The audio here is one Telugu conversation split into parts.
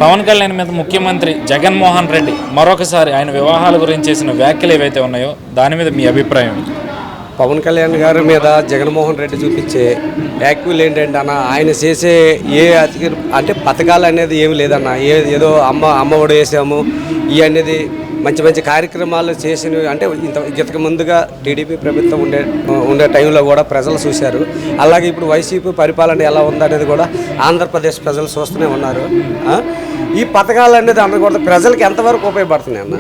పవన్ కళ్యాణ్ మీద ముఖ్యమంత్రి జగన్మోహన్ రెడ్డి మరొకసారి ఆయన వివాహాల గురించి చేసిన వ్యాఖ్యలు ఏవైతే ఉన్నాయో దాని మీద మీ అభిప్రాయం? పవన్ కళ్యాణ్ గారి మీద జగన్మోహన్ రెడ్డి చూపించే వ్యాఖ్యలు ఏంటంటే అన్న, ఆయన చేసే అంటే పథకాలు అనేది ఏమి లేదన్న. ఏదో అమ్మ ఒడి వేసాము ఇవి అనేది మంచి మంచి కార్యక్రమాలు చేసినవి అంటే ఇంతకు ముందుగా టీడీపీ ప్రభుత్వం ఉండే టైంలో కూడా ప్రజలు చూశారు. అలాగే ఇప్పుడు వైసీపీ పరిపాలన ఎలా ఉందనేది కూడా ఆంధ్రప్రదేశ్ ప్రజలు చూస్తూనే ఉన్నారు. ఈ పథకాలు అనేది అందకూడదు ప్రజలకు ఎంతవరకు ఉపయోగపడుతున్నాయి అన్న,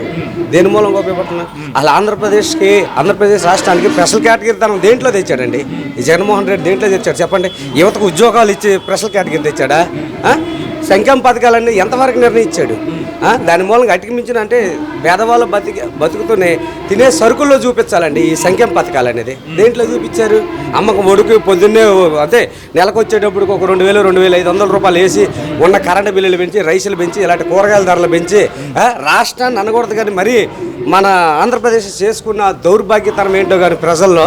దేని మూలంగా ఉపయోగపడుతున్నాయి? అలా ఆంధ్రప్రదేశ్ రాష్ట్రానికి స్పెషల్ కేటగిరీ తనం దేంట్లో తెచ్చాడండి ఈ జగన్మోహన్ రెడ్డి? దేంట్లో తెచ్చాడు చెప్పండి? యువతకు ఉద్యోగాలు ఇచ్చి స్పెషల్ కేటగిరీ తెచ్చాడా? సంక్షేమ పథకాలన్నీ ఎంతవరకు నిర్ణయించాడు? దాని మూలంగా అటికి మించిన అంటే పేదవాళ్ళు బతుకుతూనే తినే సరుకుల్లో చూపించాలండి ఈ సంక్షేమ పథకాలు అనేది. దేంట్లో చూపించారు? అమ్మకు ఒడుకు పొద్దున్నే అదే నెలకు వచ్చేటప్పుడు ఒక 2000 2500 రూపాయలు వేసి ఉన్న కరెంటు బిల్లులు పెంచి, రైసులు పెంచి, ఇలాంటి కూరగాయల ధరలు పెంచి రాష్ట్రాన్ని అనకూడదు కానీ మరి మన ఆంధ్రప్రదేశ్ చేసుకున్న దౌర్భాగ్యతనం ఏంటో కానీ ప్రజల్లో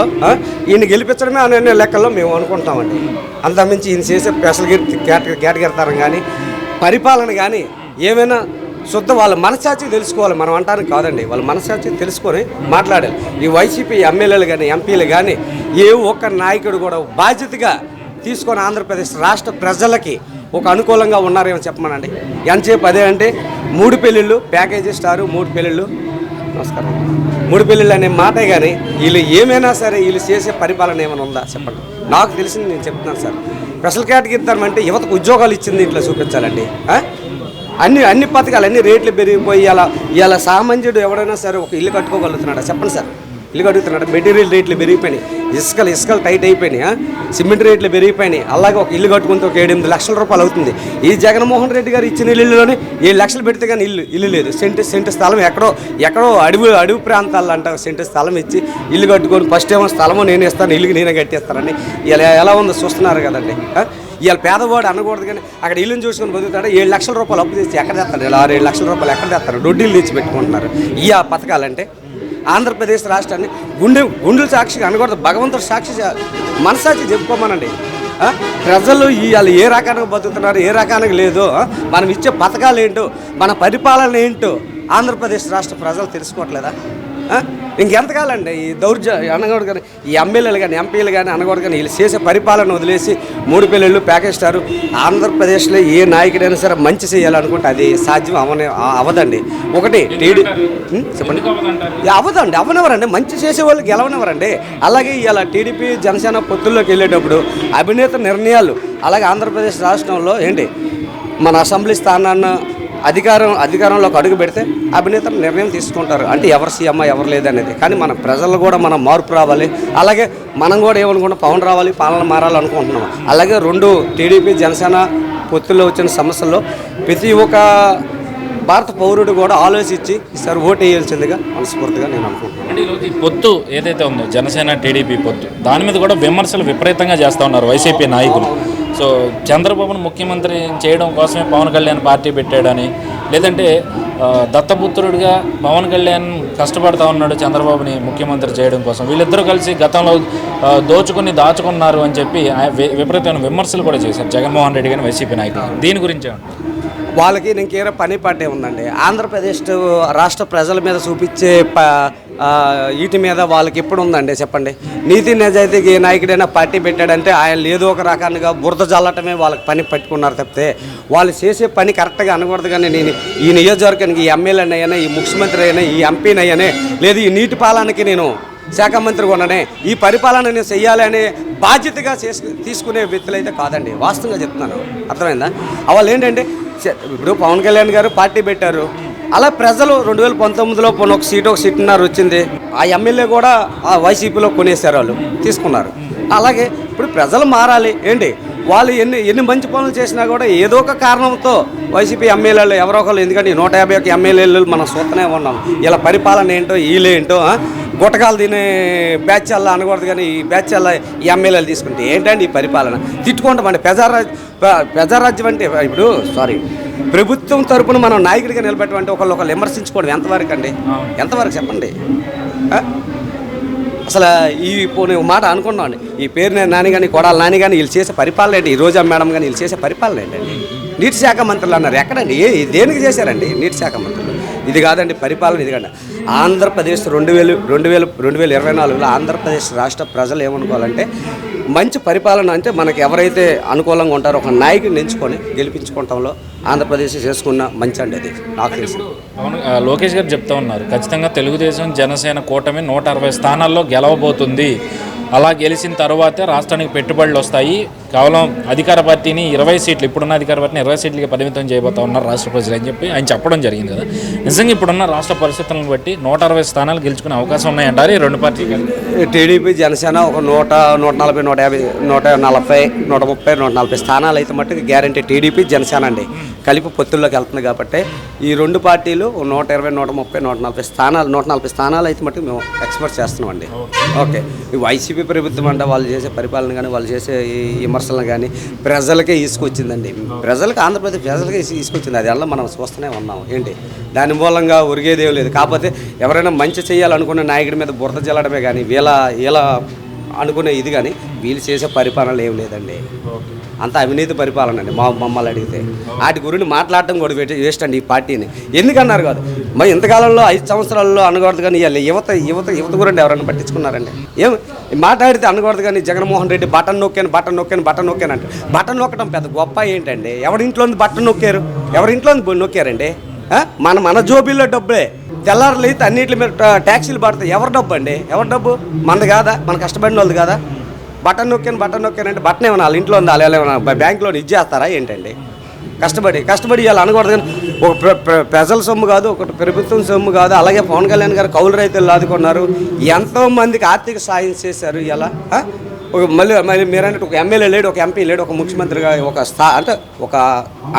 ఈయన గెలిపించడమే అనే లెక్కల్లో మేము అనుకుంటామండి. అంతకుమించి ఈయన చేసే స్పెషల్ కేటగిరీ తరం కానీ పరిపాలన కానీ ఏమైనా శుద్ధ వాళ్ళ మనసాక్షి తెలుసుకోవాలి. మనం అంటానికి కాదండి, వాళ్ళ మనసాక్షి తెలుసుకొని మాట్లాడాలి. ఈ వైసీపీ ఎమ్మెల్యేలు కానీ ఎంపీలు కానీ ఏ ఒక్క నాయకుడు కూడా బాధ్యతగా తీసుకొని ఆంధ్రప్రదేశ్ రాష్ట్ర ప్రజలకి ఒక అనుకూలంగా ఉన్నారేమో చెప్పమనండి. ఎంతసేపు అదే అంటే 3 పెళ్ళిళ్ళు ప్యాకేజీ స్టారు 3 పెళ్ళిళ్ళు నమస్కారం 3 పెళ్ళిళ్ళు అనే మాటే కానీ వీళ్ళు ఏమైనా సరే వీళ్ళు చేసే పరిపాలన ఏమైనా ఉందా చెప్పండి? నాకు తెలిసింది నేను చెప్తున్నాను సార్. స్పెషల్ కేటగిరీ తరం అంటే యువతకు ఉద్యోగాలు ఇచ్చింది ఇట్లా చూపించాలండి. అన్ని పథకాలు అన్ని రేట్లు పెరిగిపోయి ఇలా సామాన్యుడు ఎవడైనా సరే ఒక ఇల్లు కట్టుకోగలుగుతున్నాడా చెప్పండి సార్? ఇల్లు కట్టుకుతున్నాడు. మెటీరియల్ రేట్లు పెరిగిపోయినాయి, ఇసుకలు టైట్ అయిపోయినాయి, సిమెంట్ రేట్లు పెరిగిపోయినాయి. అలాగే ఒక ఇల్లు కట్టుకుంటే ఒక 7-8 లక్షల రూపాయలు అవుతుంది. ఈ జగన్మోహన్ రెడ్డి గారు ఇచ్చిన ఇల్లులోనే 7 లక్షలు పెడితే కానీ ఇల్లు లేదు. సెంటు స్థలం ఎక్కడో అడవి ప్రాంతాల్లో అంట సెంటు స్థలం ఇచ్చి ఇల్లు కట్టుకొని ఫస్ట్ ఏమో స్థలమో నేనే ఇస్తాను, ఇల్లుకి నేనే కట్టేస్తానండి. ఇలా ఎలా ఉందో చూస్తున్నారు కదండి. ఇవాళ పేదవాడు అనకూడదు కానీ అక్కడ ఇల్లుని చూసుకొని బతుకుతాడు. 7 లక్షల రూపాయలు అప్పు తెచ్చి ఎక్కడ తెస్తారు? ఇలా 6-7 లక్షల రూపాయలు ఎక్కడ తెస్తారు? దొడ్డీలు తెచ్చి పెట్టుకుంటున్నారు. ఈ పథకాలంటే ఆంధ్రప్రదేశ్ రాష్ట్రాన్ని గుండెల సాక్షిగా అనకూడదు, భగవంతుడు సాక్షి మనసాక్షి చెప్పుకోమనండి. ప్రజలు ఇవాళ ఏ రకానికి బతుకుతున్నారు, ఏ రకానికి లేదో, మనం ఇచ్చే పథకాలు ఏంటో, మన పరిపాలన ఏంటో ఆంధ్రప్రదేశ్ రాష్ట్ర ప్రజలు తెలుసుకోవట్లేదా? ఇంకెంతకాలండి ఈ అనకూడదు కానీ ఈ ఎమ్మెల్యేలు కానీ ఎంపీలు కానీ అనకూడదు కానీ వీళ్ళు చేసే పరిపాలన వదిలేసి 3 పెళ్ళిళ్ళు ప్యాకేజ్ స్టారు. ఆంధ్రప్రదేశ్లో ఏ నాయకుడైనా సరే మంచి చేయాలనుకుంటే అది సాధ్యం అవదండి. ఒకటి చెప్పండి, అవనవరండి మంచి చేసే వాళ్ళు గెలవనివ్వరండి. అలాగే ఇలా టీడీపీ జనసేన పొత్తుల్లోకి వెళ్ళేటప్పుడు అవినేత నిర్ణయాలు, అలాగే ఆంధ్రప్రదేశ్ రాష్ట్రంలో ఏంటి మన అసెంబ్లీ స్థానాన్ని అధికారంలోకి అడుగు పెడితే అభినేతలు నిర్ణయం తీసుకుంటారు. అంటే ఎవరు సీఎం ఎవరు లేదనేది. కానీ మన ప్రజలు కూడా మనం మార్పు రావాలి. అలాగే మనం కూడా ఏమనుకుంటాం, పవన్ రావాలి, పాలన మారాలనుకుంటున్నాం. అలాగే 2 టీడీపీ జనసేన పొత్తుల్లో వచ్చిన సమస్యల్లో ప్రతి ఒక్క భారత పౌరుడు కూడా ఆలోచించి ఈసారి ఓటు వేయాల్సిందిగా మనస్ఫూర్తిగా నేను అనుకుంటున్నాను. ఈ పొత్తు ఏదైతే ఉందో జనసేన టీడీపీ పొత్తు, దాని మీద కూడా విమర్శలు విపరీతంగా చేస్తూ ఉన్నారు వైసీపీ నాయకులు. సో చంద్రబాబును ముఖ్యమంత్రి చేయడం కోసమే పవన్ కళ్యాణ్ పార్టీ పెట్టాడని, లేదంటే దత్తపుత్రుడిగా పవన్ కళ్యాణ్ కష్టపడతా ఉన్నాడు చంద్రబాబుని ముఖ్యమంత్రి చేయడం కోసం, వీళ్ళిద్దరూ కలిసి గతంలో దాచుకున్నారు అని చెప్పి విపరీతమైన విమర్శలు కూడా చేశారు జగన్మోహన్ రెడ్డి గారిని వైసీపీ నాయకులు. దీని గురించి వాళ్ళకి ఇంకేదో పని పాటే ఉందండి. ఆంధ్రప్రదేశ్ రాష్ట్ర ప్రజల మీద చూపించే వీటి మీద వాళ్ళకి ఎప్పుడు ఉందండి చెప్పండి? నీతి నిజాయితీకి ఏ నాయకుడైనా పార్టీ పెట్టాడంటే ఆయన ఏదో ఒక రకాలుగా బురద జల్లటమే వాళ్ళకి పని పట్టుకున్నారు తప్పితే వాళ్ళు చేసే పని కరెక్ట్గా అనకూడదు. కానీ నేను ఈ నియోజకవర్గానికి ఈ ఎమ్మెల్యేని అయ్యానే, ఈ ముఖ్యమంత్రి అయినా, ఈ ఎంపీని అయ్యానే, లేదు ఈ నీటి పాలనకి నేను శాఖ మంత్రిగా ఉన్నానే, ఈ పరిపాలన నేను చెయ్యాలి అనే బాధ్యతగా తీసుకునే వ్యక్తులు అయితే కాదండి. వాస్తవంగా చెప్తున్నాను, అర్థమైందా? వాళ్ళు ఏంటంటే ఇప్పుడు పవన్ కళ్యాణ్ గారు పార్టీ పెట్టారు, అలా ప్రజలు 2019లో ఒక సీటున్నర వచ్చింది. ఆ ఎమ్మెల్యే కూడా ఆ వైసీపీలో కొనేసారు, వాళ్ళు తీసుకున్నారు. అలాగే ఇప్పుడు ప్రజలు మారాలి ఏంటి, వాళ్ళు ఎన్ని మంచి పనులు చేసినా కూడా ఏదో ఒక కారణంతో వైసీపీ ఎమ్మెల్యేలు ఎవరో ఒకళ్ళు, ఎందుకంటే 151 ఎమ్మెల్యేలు మనం చూస్తూనే ఉన్నాం. ఇలా పరిపాలన ఏంటో వీళ్ళేంటో గుట్టకాలు తినే బ్యాచ్ల్లో అనకూడదు కానీ ఈ బ్యాచ్ల్లో ఈ ఎమ్మెల్యేలు తీసుకుంటే ఏంటండి ఈ పరిపాలన? తిట్టుకుంటామండి. ప్రజారాజ్యం అంటే ఇప్పుడు ప్రభుత్వం తరపున మనం నాయకుడిగా నిలబెట్టమంటే ఒకళ్ళు విమర్శించుకోవడం ఎంతవరకు అండి? ఎంతవరకు చెప్పండి? అసలు ఈ పోనీ మాట అనుకున్నామండి, ఈ పేరు నాని కానీ కొడాలి నాని కానీ వీళ్ళు చేసే పరిపాలన ఏంటి? ఈ రోజా మేడం కానీ వీళ్ళు చేసే పరిపాలన ఏంటండి? నీటి శాఖ మంత్రులు అన్నారు. ఎక్కడండి దేనికి చేశారండి నీటి శాఖ మంత్రులు? ఇది కాదండి పరిపాలన, ఇది కాదు. ఆంధ్రప్రదేశ్ 2024లో ఆంధ్రప్రదేశ్ రాష్ట్ర ప్రజలు ఏమనుకోవాలంటే మంచి పరిపాలన అంటే మనకి ఎవరైతే అనుకూలంగా ఉంటారో ఒక నాయకుడిని ఎంచుకొని గెలిపించుకోవటంలో ఆంధ్రప్రదేశ్ చేసుకున్న మంచి అండి అది నాకు తెలిసి. లోకేష్ గారు చెప్తా ఉన్నారు ఖచ్చితంగా తెలుగుదేశం జనసేన కూటమి 160 స్థానాల్లో గెలవబోతుంది. అలా గెలిచిన తర్వాతే రాష్ట్రానికి పెట్టుబడులు వస్తాయి. కేవలం అధికార పార్టీని 20 సీట్లు, ఇప్పుడున్న అధికార పార్టీని 20 సీట్లకి పరిమితం చేయబోతా ఉన్నారు రాష్ట్ర ప్రజలు అని చెప్పి ఆయన చెప్పడం జరిగింది కదా. నిజంగా ఇప్పుడున్న రాష్ట్ర పరిస్థితులను బట్టి 160 స్థానాలు గెలుచుకునే అవకాశం ఉన్నాయంటారు ఈ రెండు పార్టీలు? టీడీపీ జనసేన ఒక 100, 140, 150, 140, 130, 140 స్థానాలు అయితే మట్టుకు గ్యారంటీ టీడీపీ జనసేన అండి కలిపి పొత్తుల్లోకి వెళ్తుంది. కాబట్టి ఈ రెండు పార్టీలు 120, 130, 140 స్థానాలు అయితే మట్టుకు మేము ఎక్స్పెక్ట్ చేస్తున్నామండి. ఓకే, ఈ వైసీపీ ప్రభుత్వం అంటే వాళ్ళు చేసే పరిపాలన కానీ వాళ్ళు చేసే ఈ విమర్శలను కానీ ప్రజలకే తీసుకొచ్చిందండి. ఆంధ్రప్రదేశ్ ప్రజలకే తీసుకొచ్చింది. అది వల్ల మనం చూస్తూనే ఉన్నాం. ఏంటి దాని మూలంగా ఒరిగేదేం లేదు. కాకపోతే ఎవరైనా మంచి చేయాలనుకున్న నాయకుడి మీద బురద జల్లడమే కానీ వీళ్ళ అనుకునే ఇది కానీ వీళ్ళు చేసే పరిపాలన ఏం లేదండి. అంత అవినీతి పరిపాలన అండి మమ్మల్ని అడిగితే. వాటి గురించి మాట్లాడటం కూడా వేస్ట్ అండి ఈ పార్టీని. ఎందుకన్నారు కాదు మరి ఇంతకాలంలో 5 సంవత్సరాల్లో అనకూడదు కానీ యువత గురించి ఎవరైనా పట్టించుకున్నారండి? ఏం మాట్లాడితే అనకూడదు కానీ జగన్మోహన్ రెడ్డి బటన్ నొక్కాను అంటే బటన్ నొక్కడం పెద్ద గొప్ప ఏంటండి? ఎవరింట్లో బటన్ నొక్కారు? ఎవరింట్లో నొక్కారండి? మన జోబీల్లో డబ్బే తెల్లారులు అయితే అన్నింటి మీద ట్యాక్సీలు పడతాయి. ఎవరి డబ్బు అండి? ఎవరి డబ్బు? మనది కాదా? మన కష్టపడిన వాళ్ళది కాదా? బటన్ నొక్కానంటే బటన్ ఏమన్నా వాళ్ళ ఇంట్లో ఉంది, వాళ్ళు ఏమన్నా బ్యాంకులో ఇచ్చేస్తారా ఏంటండి? కష్టపడి ఇవాళ అనకూడదు కానీ ఒక ప్రజల సొమ్ము కాదు, ఒక ప్రభుత్వం సొమ్ము కాదు. అలాగే పవన్ కళ్యాణ్ గారు కౌలు రైతులు ఆదుకున్నారు, ఎంతోమందికి ఆర్థిక సాయం చేశారు. ఇలా మళ్ళీ మీరన్నట్టు ఒక ఎమ్మెల్యే లేడు, ఒక ఎంపీ లేడు, ఒక ముఖ్యమంత్రిగా అంటే ఒక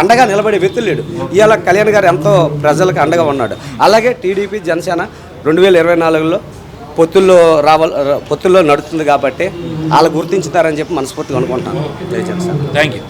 అండగా నిలబడే వ్యక్తులు లేడు. ఇవాళ కళ్యాణ్ గారు ఎంతో ప్రజలకు అండగా ఉన్నాడు. అలాగే టీడీపీ జనసేన 2024లో పొత్తుల్లో నడుస్తుంది కాబట్టి వాళ్ళు గుర్తించుతారని చెప్పి మనస్ఫూర్తిగా అనుకుంటాను. జై జనసేన. Thank you.